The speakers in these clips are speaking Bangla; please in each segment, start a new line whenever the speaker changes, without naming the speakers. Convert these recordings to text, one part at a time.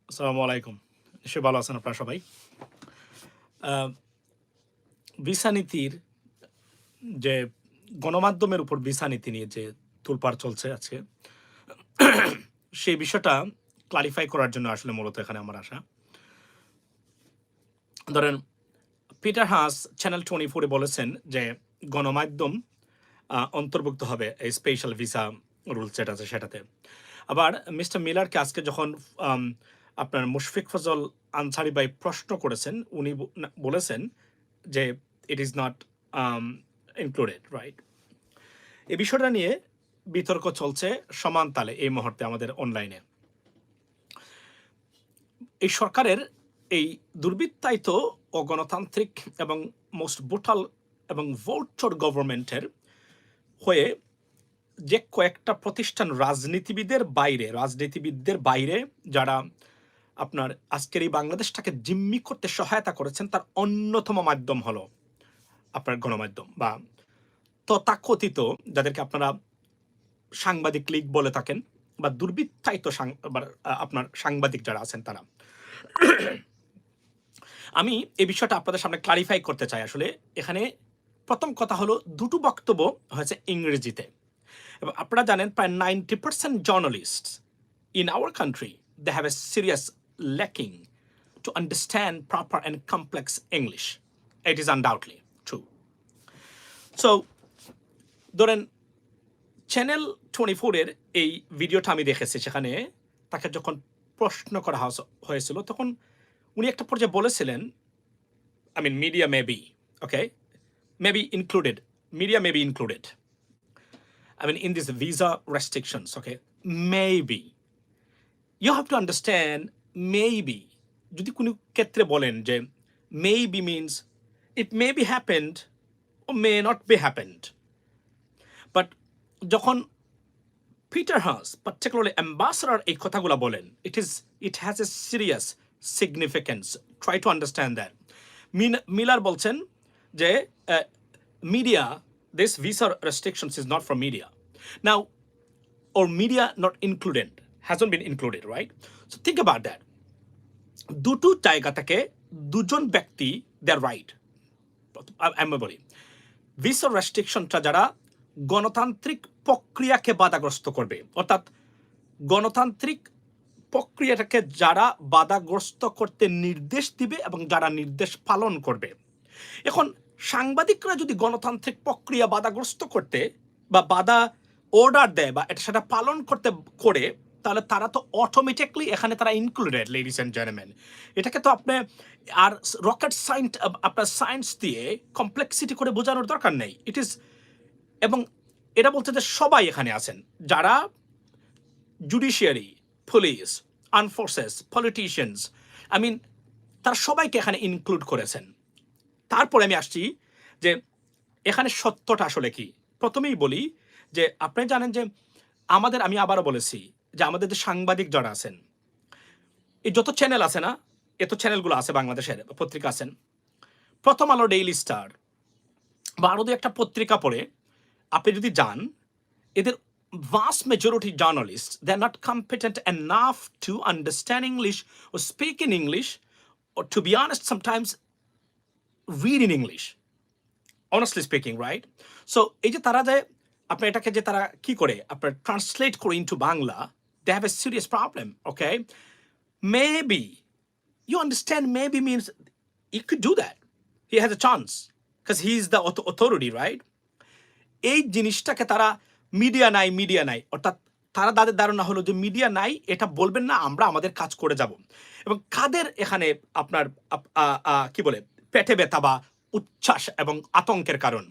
আসসালামু আলাইকুম। নিশ্চয়ই ভালো আছেন আপনারা সবাই। আ ভিসা নীতির যে গণমাধ্যমের উপর ভিসা নীতি নিয়ে যে তোলপাড় চলছে আজকে, সেই বিষয়টা ক্লারিফাই করার জন্য আসলে মূলত এখানে আমার আসা। ধরেন পিটার হাস চ্যানেল 24 এ বলেছেন যে গণমাধ্যম অন্তর্ভুক্ত হবে এই স্পেশাল ভিসা রুলস যেটা আছে সেটাতে। আবার মিস্টার মিলারকে আজকে যখন আম আপনার মুশফিক ফজল আনসারী ভাই প্রশ্ন করেছেন, উনি বলেছেন যে it is not um included, right? এই বিষয়টা নিয়ে বিতর্ক চলছে সমান তালে এই মুহূর্তে আমাদের অনলাইনে। এই সরকারের এই দুর্বৃত্তায়িত ও গণতান্ত্রিক এবং মোস্ট ব্রুটাল এবং ভোল্টর গভর্নমেন্টের হয়ে যে কয়েকটা প্রতিষ্ঠান রাজনীতিবিদদের বাইরে যারা আপনার আজকের এই বাংলাদেশটাকে জিম্মি করতে সহায়তা করেছেন, তার অন্যতম মাধ্যম হলো আপনার গণমাধ্যম বা তথাকথিত যাদেরকে আপনারা সাংবাদিক লীগ বলে থাকেন বা দুর্বৃত্তায়িত আপনার সাংবাদিক যারা আছেন তারা। আমি এই বিষয়টা আপনাদের সামনে ক্লারিফাই করতে চাই। আসলে এখানে প্রথম কথা হলো দুটো বক্তব্য হয়েছে ইংরেজিতে, এবং আপনারা জানেন প্রায় 90% journalist in our country they have a serious lacking to understand proper and complex English. It is undoubtedly true. So ধরেন চ্যানেল 24 এর এই ভিডিওটা আমি দেখেছি, সেখানে তাকে যখন প্রশ্ন করা হয়েছিল তখন উনি একটা পর্যায়ে বলেছিলেন, I mean media may be, okay, maybe included, media may be included, I mean in these visa restrictions, okay, maybe you have to understand maybe যদি কোনো ক্ষেত্রে বলেন যে maybe means it may be happened or may not be happened, but যখন পিটার হাস পার্টিকুলারলি অ্যাম্বাসেডর এই কথাগুলো বলেন, it has a serious significance, try to understand that. Miller বলছেন যে media, this visa restrictions is not for media now, or media not included, hasn't been included, right? So think about that. দুটো জায়গা থেকে দুজন ব্যক্তি দে আর রাইট। আমি বলি ভিসা রেস্ট্রিকশনটা যারা গণতান্ত্রিক প্রক্রিয়াকে বাধাগ্রস্ত করবে, অর্থাৎ গণতান্ত্রিক প্রক্রিয়াটাকে যারা বাধাগ্রস্ত করতে নির্দেশ দিবে এবং যারা নির্দেশ পালন করবে। এখন সাংবাদিকরা যদি গণতান্ত্রিক প্রক্রিয়া বাধাগ্রস্ত করতে বা বাধা অর্ডার দেয় বা এটা সেটা পালন করতে করে, তাহলে তারা তো অটোমেটিকলি এখানে তারা ইনক্লুডেড, লেডিস অ্যান্ড জেন্টলম্যান। এটাকে তো আপনি আর রকেট সায়েন্স, আপনার সায়েন্স দিয়ে কমপ্লেক্সিটি করে বোঝানোর দরকার নেই। ইট ইজ, এবং এটা বলতে যে সবাই এখানে আছেন, যারা judiciary, police, arm forces, politicians, I mean তারা সবাইকে এখানে ইনক্লুড করেছেন। তারপরে আমি আসছি যে এখানে সত্যটা আসলে কি। প্রথমেই বলি যে আপনি জানেন যে আমাদের, আমি আবারও বলেছি যে আমাদের যে সাংবাদিক যারা আছেন, এই যত চ্যানেল আছে না, এত চ্যানেলগুলো আছে বাংলাদেশের, পত্রিকা আছেন, প্রথম আলো, ডেইলি স্টার বা আরও দু একটা পত্রিকা পড়ে আপনি যদি যান, এদের vast majority journalists, they're not competent enough to understand English or speak in English, or to be honest, sometimes read in English, honestly speaking, right? So এই যে তারা যে আপনার এটাকে যে তারা কি করে আপনার ট্রান্সলেট করে into Bangla, they have a serious problem, okay? Maybe you understand, maybe means he could do that, he has a chance because he is the authority, right? এই জিনিসটাকে তারা মিডিয়া নাই, অর্থাৎ তারা তাদের ধারণা হলো যে মিডিয়া নাই, এটা বলবেন না, আমরা আমাদের কাজ করে যাব। এবং কাদের এখানে আপনার কি বলে পেটে ব্যথা বা উচ্ছ্বাস এবং আতঙ্কের কারণ,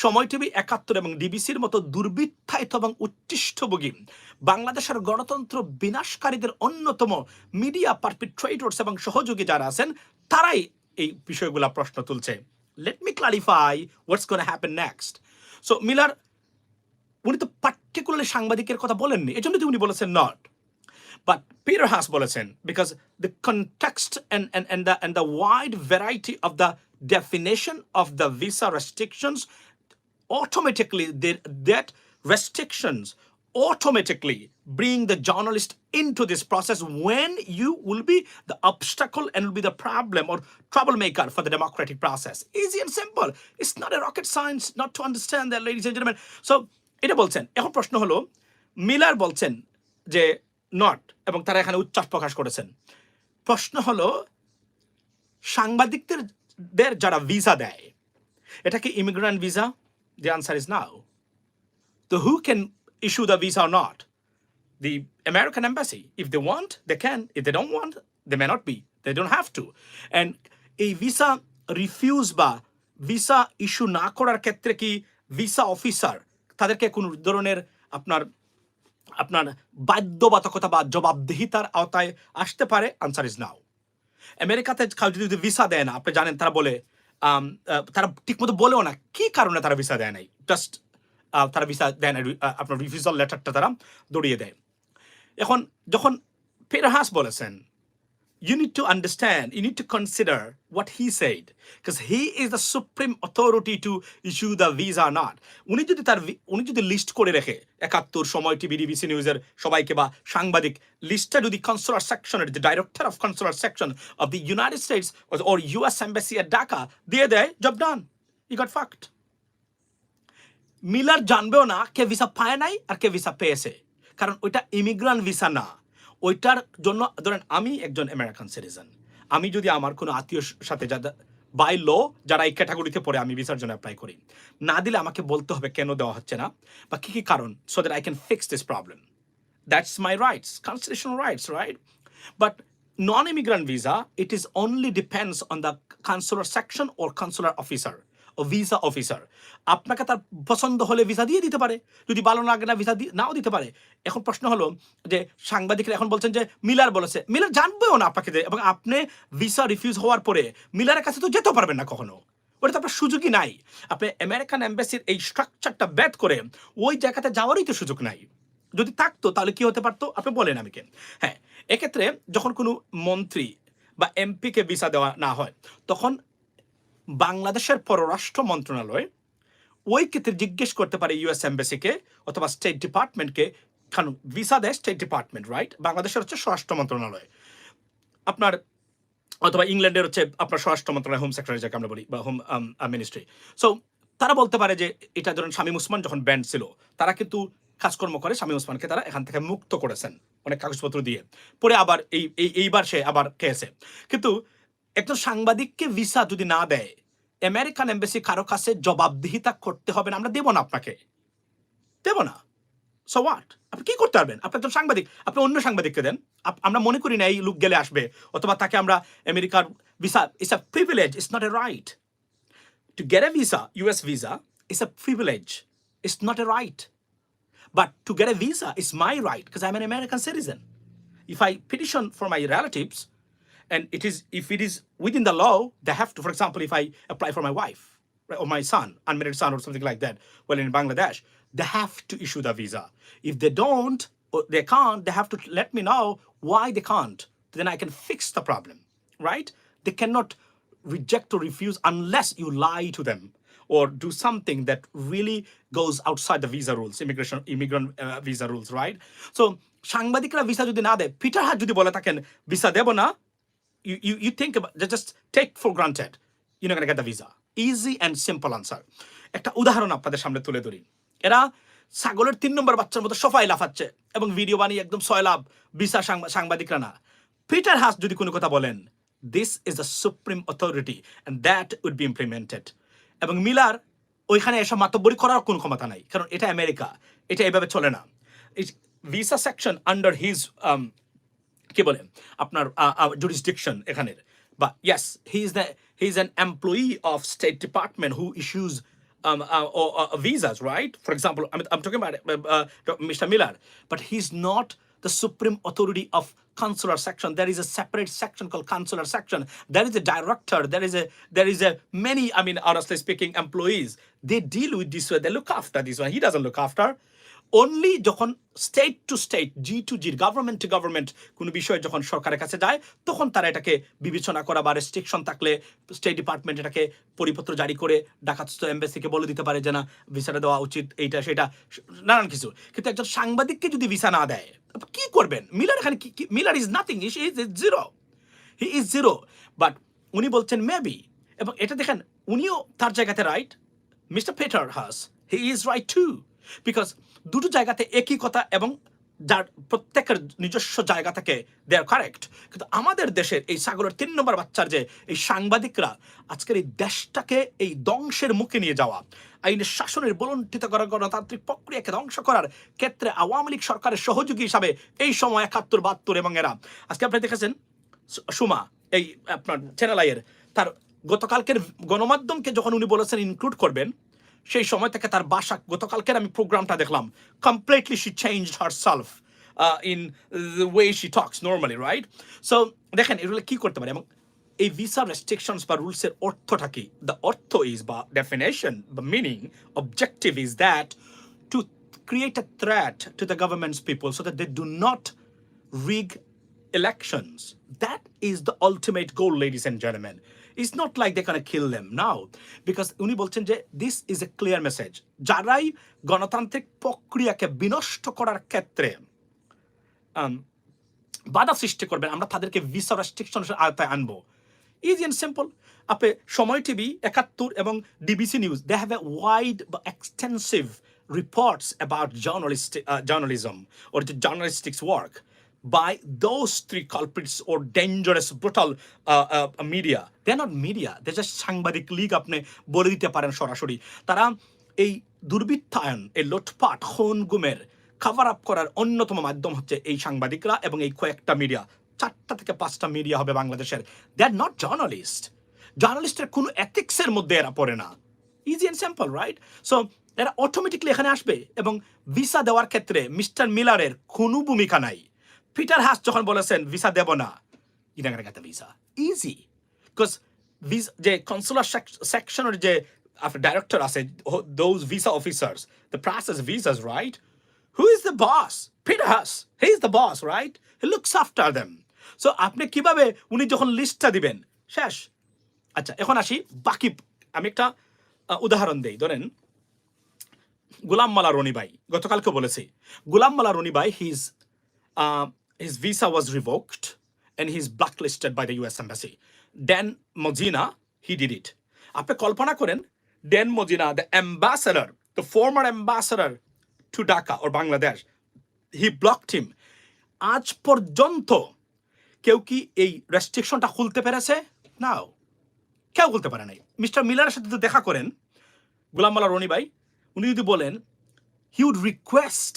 সময় টিভি, ৭১ এবং ডিবিসির মতো দুর্বৃত্তায়িত এবং উচ্ছিষ্টভোগী বাংলাদেশের গণতন্ত্র বিনাশকারীদের অন্যতম মিডিয়া পারপিট্রেটরস এবং সহযোগী যারা আছেন, তারাই এই বিষয়গুলা প্রশ্ন তুলছে। Let me clarify what's gonna happen next. So Miller উনি তো পার্টিকুলারলি সাংবাদিকের কথা বলেননি, এজন্য তো উনি বলেছেন নট, বাট পিটার হাস বলেছেন because the context and the wide variety of the definition of the visa restrictions, automatically that restrictions automatically bring the journalist into this process when you will be the obstacle and will be the problem or troublemaker for the democratic process. Easy and simple. It's not a rocket science not to understand that, ladies and gentlemen. So এটা বলছেন। এখন প্রশ্ন হলো, মিলার বলছেন যে নট, এবং তারা এখানে উচ্চাস প্রকাশ করেছেন। প্রশ্ন হলো, সাংবাদিকদের যারা ভিসা দেয়, এটা কি immigrant visa? The answer is no. So who can issue the visa or not? The American embassy. If they want, they can. If they don't want, they may not be. They don't have to. And a visa refuse বা ভিসা ইস্যু না করার ক্ষেত্রে কি ভিসা অফিসার তাদেরকে কোন ধরনের আপনার আপনার বাধ্যবাধকতা বা জবাবদিহিতার আওতায় আসতে পারে? Answer is now. আমেরিকাতে কাউ যদি ভিসা দেয় না, আপনি জানেন তারা বলে তারা ঠিকমতো বলেও না কি কারণে তারা ভিসা দেয় নাই, জাস্ট তারা ভিসা দেয় না, আপনার রিফিউজাল লেটারটা তারা দৌড়িয়ে দেয়। এখন যখন পিটার হাস বলেছেন, you need to understand, you need to consider what he said, because he is the supreme authority to issue the visa or not. উনি যদি লিস্ট করে রেখে ৭১ সময় টিভি ডিবিসি নিউজের সবাইকে বা সাংবাদিক লিস্টটা যদি কনসুলার সেকশনের the director of consular section of the United States or US embassy at Dhaka দিয়ে দেয়, job done, you got fucked. Miller জানবেও না কে ভিসা পায় নাই আর কে ভিসা পেয়েছে, কারণ ওইটা ইমিগ্রান্ট ভিসা না। ওইটার জন্য ধরেন আমি একজন আমেরিকান সিটিজেন, আমি যদি আমার কোনো আত্মীয়র সাথে বাই ল যারা এই ক্যাটাগরিতে পড়ে আমি ভিসার জন্য অ্যাপ্লাই করি, না দিলে আমাকে বলতে হবে কেন দেওয়া হচ্ছে না বা কি কি কারণ, so that I can fix this problem. That's my rights, constitutional rights, right? But non-immigrant visa, it is only depends on the consular section or consular officer or visa officer. আপনাকে তার পছন্দ হলে ভিসা দিয়ে দিতে পারে, যদি ভালো লাগে না ভিসা নাও দিতে পারে। এখন প্রশ্ন হলো যে সাংবাদিকরা এখন বলছেন যে মিলার বলেছে, মিলার জানবেও না আপনাকে, এবং আপনি ভিসা রিফিউজ হওয়ার পরে মিলারের কাছে তো যেতে পারবেন না কখনো, ওটা তো আপনার সুযোগই নাই। আপনি আমেরিকান এম্বাসির এই স্ট্রাকচারটা ব্যাদ করে ওই জায়গাতে যাওয়ারই তো সুযোগ নাই। যদি থাকতো তাহলে কি হতে পারতো আপনি বলেন আমাকে। হ্যাঁ, এক্ষেত্রে যখন কোনো মন্ত্রী বা এমপিকে ভিসা দেওয়া না হয়, তখন বাংলাদেশের পররাষ্ট্র মন্ত্রণালয় ওই ক্ষেত্রে জিজ্ঞেস করতে পারে ইউএস এম্বাসিকে অথবা স্টেট ডিপার্টমেন্টকে, কারণ ভিসা দেয় স্টেট ডিপার্টমেন্ট, রাইট? বাংলাদেশের হচ্ছে স্বরাষ্ট্র মন্ত্রণালয়, আপনার অথবা ইংল্যান্ডের হচ্ছে আপনার স্বরাষ্ট্র মন্ত্রণালয়, হোম সেক্রেটারি যাকে আমরা বলি, বা হোম মিনিস্ট্রি। সো তারা বলতে পারে যে এটা ধরুন শামীম ওসমান যখন ব্যান্ড ছিল, তারা কিন্তু কাজকর্ম করে শামীম ওসমানকে তারা এখান থেকে মুক্ত করেছেন অনেক কাগজপত্র দিয়ে, পরে আবার এইবার সে আবার খেয়েছে। কিন্তু একজন সাংবাদিককে ভিসা যদি না দেয়, আমেরিকান এম্বাসি কারো কাছে জবাবদিহিতা করতে হবে না, আমরা দেবো না, আপনাকে দেব না। So what? আপনি কি করতে পারবেন? আপনি একজন সাংবাদিক, আপনি অন্য সাংবাদিককে দেন। আমরা মনে করি না এই লোক গেলে আসবে, অথবা তাকে আমরা আমেরিকার visa, it's a privilege, it's not a right. To get a visa, US visa, is a privilege. It's not a right. But to get a visa is my right because I'm an American citizen. If I petition for my relatives, and if it is within the law, they have to, for example, if I apply for my wife, right, or my son, unmarried son or something like that, well, in Bangladesh, they have to issue the visa. If they don't, or they can't, they have to let me know why they can't. Then I can fix the problem, right? They cannot reject or refuse unless you lie to them or do something that really goes outside the visa rules, immigrant visa rules, right? So সাংবাদিকরা ভিসা যদি না দেয়, পিটার হাস যদি বলে থাকেন ভিসা দেব না, you think about, just take for granted you're not going to get the visa. Easy and simple answer. একটা উদাহরণ আপনাদের সামনে তুলে ধরি। এরা ছাগলের 3 নম্বর বাচ্চার মতো সফাই লাফাচ্ছে এবং ভিডিও বানিয়ে একদম সয়লাভ, ভিসা সাংবাদিকরা না। পিটার হাস যদি কোনো কথা বলেন, this is the supreme authority and that would be implemented. এবং মিলার ওইখানে এসব মাতব্বরি করার কোনো ক্ষমতা নাই, কারণ এটা আমেরিকা, এটা এভাবে চলে না। ভিসা সেকশন আন্ডার হিজ কি বলে আপনার jurisdiction এখানের, but yes, he is an employee of State Department who issues visas, right? For example, I'm talking about Mr. Miller, but he's not the supreme authority of consular section. There is a separate section called consular section. There is a director. There is a many, I mean, honestly speaking, employees. They deal with this way. They look after this one. He doesn't look after. Only যখন state to state, G to G, government to government কোনো বিষয় যখন সরকারের কাছে যায়, তখন তারা এটাকে বিবেচনা করা বা রেস্ট্রিকশন থাকলে স্টেট ডিপার্টমেন্ট এটাকে পরিপত্র জারি করে ডাকাতস্থ এম্বাসিকে বলে দিতে পারে যে না, ভিসাটা দেওয়া উচিত, এইটা সেটা, নানান কিছু। কিন্তু একজন সাংবাদিককে যদি ভিসা না দেয়, কি করবেন? মিলার এখানে Miller is nothing, is zero, he is zero. But উনি বলছেন মেবি, এবং এটা দেখেন উনিও তার জায়গাতে right, mister Peter Haas, he is right too, because দুটো জায়গাতে একই কথা এবং যার প্রত্যেকের নিজস্ব জায়গা থেকে দে আর কারেক্ট। কিন্তু আমাদের দেশের এই সাগরের 3 নম্বর বাচ্চার যে এই সাংবাদিকরা আজকের এই দেশটাকে এই ধ্বংসের মুখে নিয়ে যাওয়া, আইনের শাসনের বলণ্ঠিত করা, গণতান্ত্রিক প্রক্রিয়াকে ধ্বংস করার ক্ষেত্রে আওয়ামী লীগ সরকারের সহযোগী হিসাবে এই সময় 71, 72 এবং এরা, আজকে আপনি দেখেছেন সুমা এই আপনার চ্যানেল আইয়ের তার গতকালকের গণমাধ্যমকে যখন উনি বলেছেন ইনক্লুড করবেন, সেই সময় থেকে তার বাসা, গতকালকের আমি প্রোগ্রামটা দেখলাম, completely she changed herself in the way she Tux normally, right? So দেখেন এগুলো কি করতে পারে, এবং এই ভিসা রেস্ট্রিকশনস বা রুলসের অর্থটা কি? দ্য অর্থ ইজ, বা ডেফিনেশন বা meaning, objective is that to create a threat to the government's people so that they do not rig elections. That is the ultimate goal, ladies and gentlemen. It's not like they're gonna kill them now, because উনি বলছেন যে this is a clear message. যারাই গণতান্ত্রিক প্রক্রিয়াকে বিনষ্ট করার ক্ষেত্রে বাধা সৃষ্টি করবেন, আমরা তাদেরকে ভিসা রেস্ট্রিকশনের আওতায় আনবো। Easy and simple. আপনি সময় টিভি, 71 এবং DBC news, they have a wide বা extensive reports about journalism or the journalistics work by those 3 culprits or dangerous, brutal media. They're not media, they're just সাংবাদিক লীগ, আপনি বলে দিতে পারেন সরাসরি। তারা এই দুর্বৃত্তায়ন, এই লুটপাট, খুন গুমের কভার আপ করার অন্যতম মাধ্যম হচ্ছে এই সাংবাদিকরা এবং এই কয়েকটা মিডিয়া, 4টা থেকে 5টা মিডিয়া হবে বাংলাদেশের। দে আর নট জার্নালিস্ট। জার্নালিস্টের কোনো এথিক্সের মধ্যে এরা পড়ে না। Easy and simple, right? So এরা অটোমেটিকলি এখানে আসবে, এবং ভিসা দেওয়ার ক্ষেত্রে মিস্টার মিলারের কোনো ভূমিকা নাই। পিটার হাস যখন বলেছেন ভিসা দেব না, ইনাগারে গেতে ভিসা ইজি, বিকজ যে কনসুলার সেকশনের যে ডাইরেক্টর আছে, those visa officers, the process visas, right? Who is the boss? Peter Huss. He is the boss, right? He looks after them. So আপনি কিভাবে উনি যখন লিস্টটা দিবেন, শেষ। আচ্ছা, এখন আসি বাকি, আমি একটা উদাহরণ দেই। ধরেন গোলাম মালা রনি ভাই, গতকালকে বলেছি, গোলাম মালা রনি ভাই, his visa was revoked and he's blacklisted by the US embassy. Dan Mozina, he did it. আপনি কল্পনা করেন, Dan Mozina, the ambassador, the former ambassador to Dhaka or Bangladesh, he blocked him. আজ পর্যন্ত কেউ কি এই রেস্ট্রিকশনটা খুলতে পেরেছে? নাও, কেউ খুলতে পারে নাই। মিস্টার মিলারের সাথে যদি দেখা করেন গোলাম মালা রনি ভাই, উনি যদি বলেন, he would request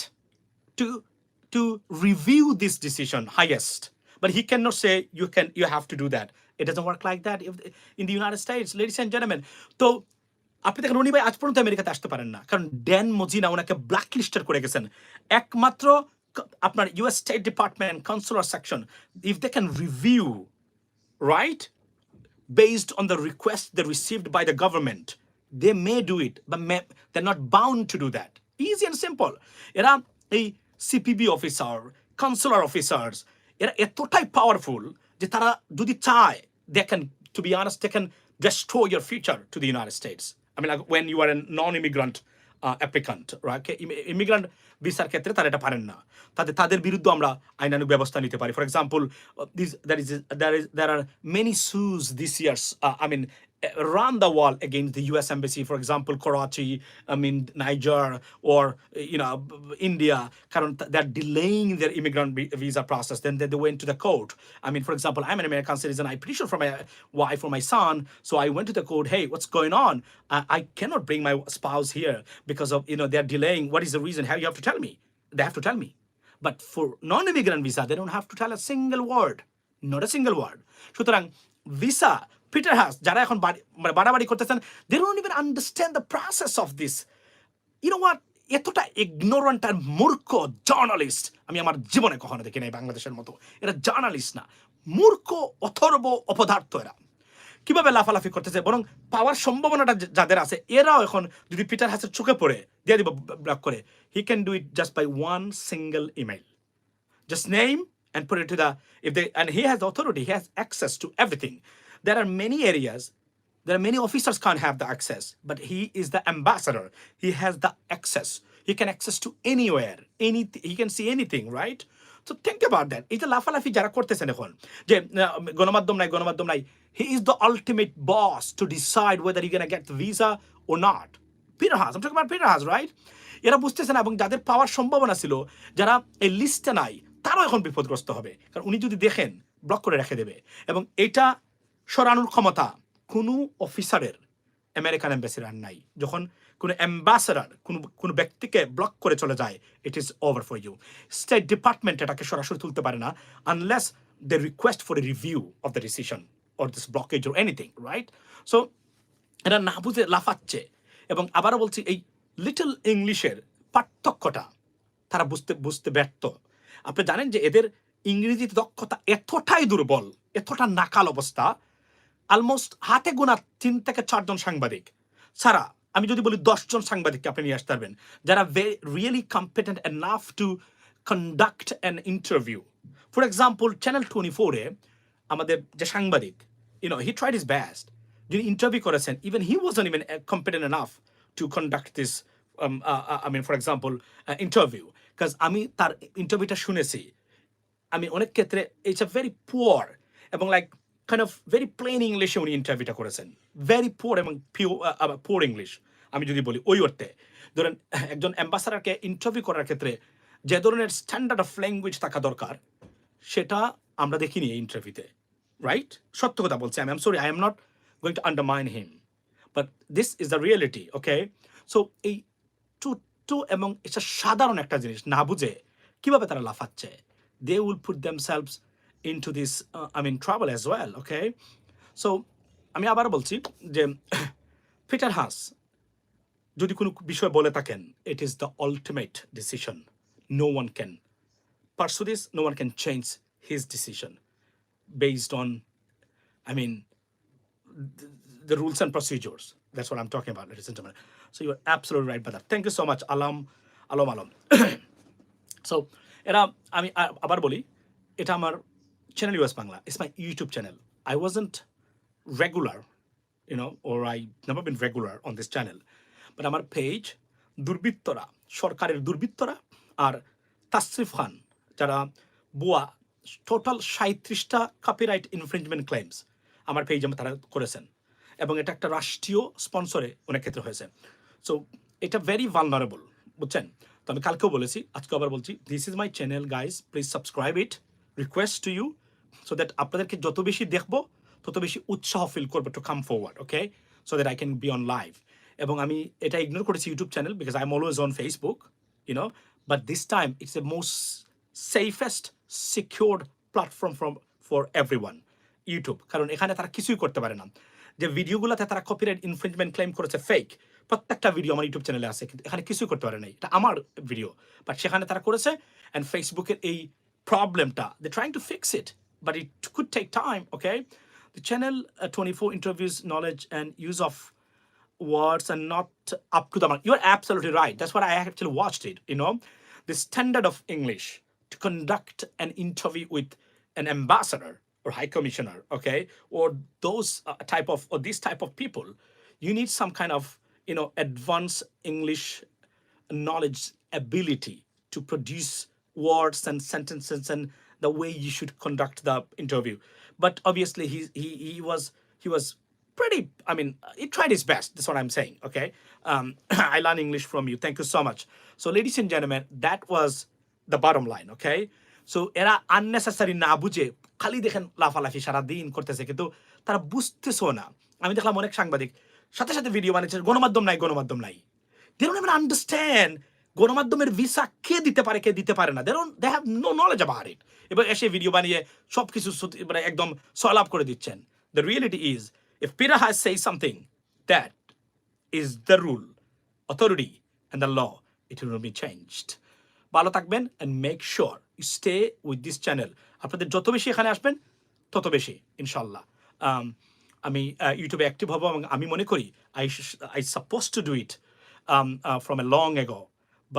to review this decision highest, but he cannot say you have to do that. It doesn't work like that in the United States, ladies and gentlemen. তো আপনি দেখেন রনি ভাই আজ পর্যন্ত আমেরিকাতে আসতে পারেন না, কারণ ড্যান মজিনা ওনাকে ব্ল্যাক লিস্টেড করে গেছেন। একমাত্র আপনার US state department consular section, if they can review, right, based on the request they received by the government, they may do it, but they're not bound to do that. Easy and simple. এরা এই সিপিবি অফিসার, কনসুলার অফিসার্স, এরা এতটাই পাওয়ারফুল যে তারা যদি চায়, they can, to be honest, they can destroy your future to the United States. I mean, like when you are a non-immigrant applicant, right? Immigrant ভিসার ক্ষেত্রে তারা এটা পারেন না, তাদের বিরুদ্ধে আমরা আইনানুগ ব্যবস্থা নিতে পারি। For example, there are many suits this year, I mean, around the world against the US embassy, for example, Karachi, I mean, Niger, or India, কারণ they're delaying their immigrant visa process. Then they went to the court. I mean, for example, I'm an American citizen, I petitioned for my wife or my son, so I went to the court, hey, what's going on? I cannot bring my spouse here because of, they're delaying. What is the reason? How you have to tell me? They have to tell me. But for non-immigrant visa, they don't have to tell a single word. Not a single word. সুতরাং ভিসা, পিটার হাস যারা এখন বাড়াবাড়ি করতেছেন, they don't even understand the process of this. You know what? এতটা ইগনোরেন্ট আর মূর্খ জার্নালিস্ট আমি আমার জীবনে কখনো দেখি নাই বাংলাদেশের মতো। এরা জার্নালিস্ট না, মূর্খ, অথর্ব, অপদার্থ এরা। কিভাবে লাফালাফি করতেছে, বরং পাওয়ার সম্ভাবনাটা যাদের আছে এরাও এখন যদি পিটার হাসের চোখে পড়ে দিয়ে দিব ব্লক করে, he can do it just by one single email, just name and put it to the, if they, and he has authority, he has access to everything. There are many areas, there are many officers can't have the access, but he is the ambassador, he has the access, he can access to anywhere, anything, he can see anything, right? So think about that. এই যে লাফালাফি যারা করতেছেন এখন যে গণমাধ্যম নাই, he is the ultimate boss to decide whether you're gonna get the visa or not. Peter Haas, I'm talking about Peter Haas, right? এরা বুঝতেছে না, এবং যাদের পাওয়ার সম্ভাবনা ছিল, যারা এই লিস্টে নাই, তারাও এখন বিপদগ্রস্ত হবে, কারণ উনি যদি দেখেন ব্লক করে রেখে দেবে, এবং এটা সরানোর ক্ষমতা কোনো অফিসারের আমেরিকান অ্যাম্বাসিডার নাই। যখন কোনো অ্যাম্বাসেডার কোনো ব্যক্তিকে ব্লক করে চলে যায়, it is over for you. State department এটাকে সরাসরি তুলতে পারে না unless they request for a review of the decision or this blockage or anything, right? So এটা না বুঝে লাফাচ্ছে, এবং আবারও বলছি এই লিটল ইংলিশের পার্থক্যটা তারা বুঝতে ব্যর্থ। আপনি জানেন যে এদের ইংরেজিতে দক্ষতা এতটাই দুর্বল, এতটা নাকাল অবস্থা, অলমোস্ট হাতে গোনা 3 থেকে 4 জন সাংবাদিক ছাড়া, আমি যদি বলি 10 জন সাংবাদিককে আপনি নিয়ে আসতে পারবেন যারা really competent enough to conduct an interview. For example channel 24-এ আমাদের যে সাংবাদিক, হি ট্রাইড হিজ বেস্ট, যিনি ইন্টারভিউ করেছেন, even he wasn't even competent enough to conduct this for example interview, because আমি তার ইন্টারভিউটা শুনেছি, আমি অনেক ক্ষেত্রে ইটস আ ভেরি পুয়ার এবং like kind of very plain ইংলিশে উনি ইন্টারভিউটা করেছেন, ভেরি পুয়ার এবং পুয়ার ইংলিশ আমি যদি বলি ওই অর্থে। ধরেন একজন অ্যাম্বাসাডারকে ইন্টারভিউ করার ক্ষেত্রে যে ধরনের স্ট্যান্ডার্ড অফ ল্যাঙ্গুয়েজ থাকা দরকার, সেটা আমরা দেখিনি এই ইন্টারভিউতে, রাইট? সত্য কথা বলছি আমি, sorry, I am not going to undermine him, but this is the reality, okay? So এই টু এবং এটা সাধারণ একটা জিনিস না বুঝে কিভাবে তারা লাফাচ্ছে, they will put themselves into this trouble as well, okay? So আমি আবার বলছি যে পিটার হাস যদি কোনো বিষয় বলে থাকেন, it is the ultimate decision. No one can pursue this, no one can change his decision based on the rules and procedures. That's what I'm talking about, ladies and gentlemen. So you're absolutely right about that. Thank you so much, alam. So এটা আমি আবার বলি, এটা আমার channel US Bangla, it's my YouTube channel. I wasn't regular, or I never been regular on this channel, but আমার পেজ দুর্বৃত্তরা, সরকারের দুর্বৃত্তরা আর তাসরিফ খান, যারা বুয়া টোটাল 37টা কপিরাইট ইনফ্রিঞ্জমেন্ট ক্লেমস আমার পেজে তারা করেছেন, এবং এটা একটা রাষ্ট্রীয় স্পন্সরে অনেক ক্ষেত্রে হয়েছে। সো এটা ভেরি ভালনারেবল, বুঝছেন? তো আমি কালকেও বলেছি, আজকে আবার বলছি, this is my channel guys, please subscribe it, request to you, so that আপনাদেরকে যত বেশি দেখবো তত বেশি উৎসাহ ফিল করবো to come forward, okay? So that I can be on live. এবং আমি এটা ইগনোর করেছি YouTube channel, because I am always on Facebook, but this time it's a most safest secured platform for everyone, YouTube. কারণ এখানে তারা কিছুই করতে পারে না। যে ভিডিওগুলোতে তারা কপিরাইট ইনফ্রিঞ্জমেন্ট ক্লেম করেছে ফেক, প্রত্যেকটা ভিডিও আমার ইউটিউব চ্যানেলে আছে, কিন্তু এখানে কিছুই করতে পারে নাই, এটা আমার ভিডিও, বাট সেখানে তারা করেছে। অ্যান্ড ফেসবুকের এই প্রবলেমটা, they trying to fix it, but it could take time, okay? The channel 24 interviews knowledge and use of words and not up to the mark. You're absolutely right. That's what I actually watched it, the standard of English to conduct an interview with an ambassador or high commissioner, okay? Or those or this type of people, you need some kind of, advanced English knowledge ability to produce words and sentences and the way you should conduct the interview. But obviously he was pretty, he tried his best. That's what I'm saying, okay? I learned English from you. Thank you so much. So ladies and gentlemen, that was the bottom line, okay? So এরা unnecessary না বুঝে খালি দেখেন লাফালাফি সারাদিন করতেছে, কিন্তু তারা বুঝতেছো না। আমি দেখলাম অনেক সাংবাদিক সাথে সাথে ভিডিও বানিয়েছে, গণমাধ্যম নাই। They don't even understand গণমাধ্যমের ভিসা কে দিতে পারে, কে দিতে পারে না। They have no knowledge about it. এবার এসে ভিডিও বানিয়ে সবকিছু একদম সলাপ করে দিচ্ছেন। The reality is, if Peter has said something, that is the rule, authority and the law, it will be changed. ভালো থাকবেন and make sure you stay with this channel. আপনাদের যত বেশি এখানে আসবেন তত বেশি ইনশাল্লাহ আমি ইউটিউবে অ্যাক্টিভ হব এবং আমি মনে করি I supposed to do it from a long ago.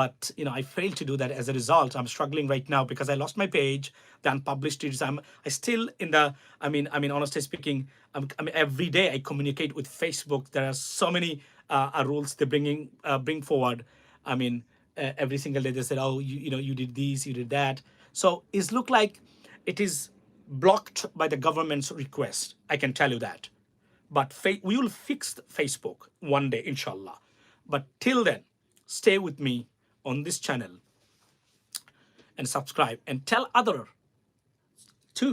But I failed to do that. As a result, I'm struggling right now because I lost my page, the unpublished it. I still in the. Honestly speaking, every day I communicate with Facebook. There are so many rules they bring forward. Every single day they said, "Oh, you did this, you did that." So it's look like it is blocked by the government's request. I can tell you that. But we will fix Facebook one day, inshallah. But till then, stay with me on this channel and subscribe and tell other to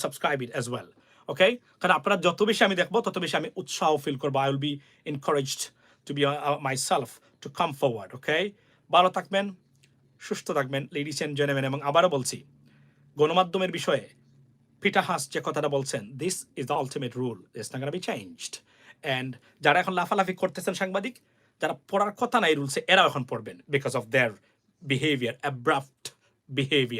subscribe it as well. Okay? কারণ আপনারা যত বেশি আমি দেখবো তত বেশি আমি উৎসাহ ফিল করবো. I will be encouraged to be myself to come forward. Okay? ভালো থাকবেন, সুস্থ থাকবেন, ladies and gentlemen. এবং আবারও বলছি, গণমাধ্যমের বিষয়ে পিটার হাস যে কথাটা বলছেন, this is the ultimate rule. It's not gonna be changed. And যারা এখন লাফালাফি করতেছেন সাংবাদিক, যারা পড়ার কথা নাই রুলসে, এরাও এখন পড়বেন because of their behavior, abrupt behavior.